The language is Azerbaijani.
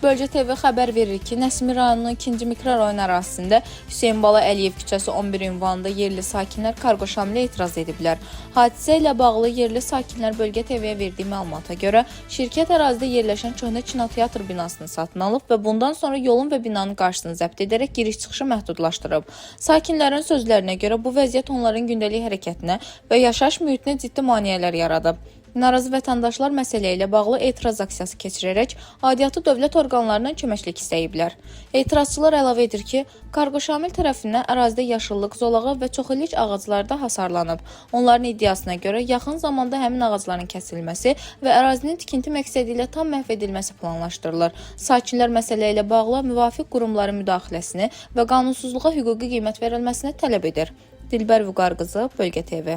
Bölgə TV xəbər verir ki, Nəsimi rayonunun 2-ci mikrorayon ərazisində Hüseyn Bala Əliyev küçəsi 11 ünvanında yerli sakinlər kargo şamilə etiraz ediblər. Hadisə ilə bağlı yerli sakinlər Bölgə TV-yə verdiyi məlumata görə şirkət ərazidə yerləşən köhnə kinoteatr binasını satın alıb və bundan sonra yolun və binanın qarşısını zəbt edərək giriş-çıxışı məhdudlaşdırıb. Sakinlərin sözlərinə görə bu vəziyyət onların gündəlik hərəkətinə və yaşayış mühitinə ciddi maneələr yaradıb. Narazı vətəndaşlar məsələ ilə bağlı etiraz aksiyası keçirərək aidiyyatı dövlət orqanlarından köməklik istəyiblər. Etirazçılar əlavə edir ki, kargo şamil tərəfindən ərazidə yaşıllıq, zolağı və çoxillik ağaclarda hasarlanıb. Onların iddiasına görə yaxın zamanda həmin ağacların kəsilməsi və ərazinin tikinti məqsədi ilə tam məhv edilməsi planlaşdırılır. Sakinlər məsələ ilə bağlı müvafiq qurumların müdaxiləsini və qanunsuzluğa hüquqi qiymət verilməsini tələb edir. Dilbər Vüqar qızı, Bölgə TV.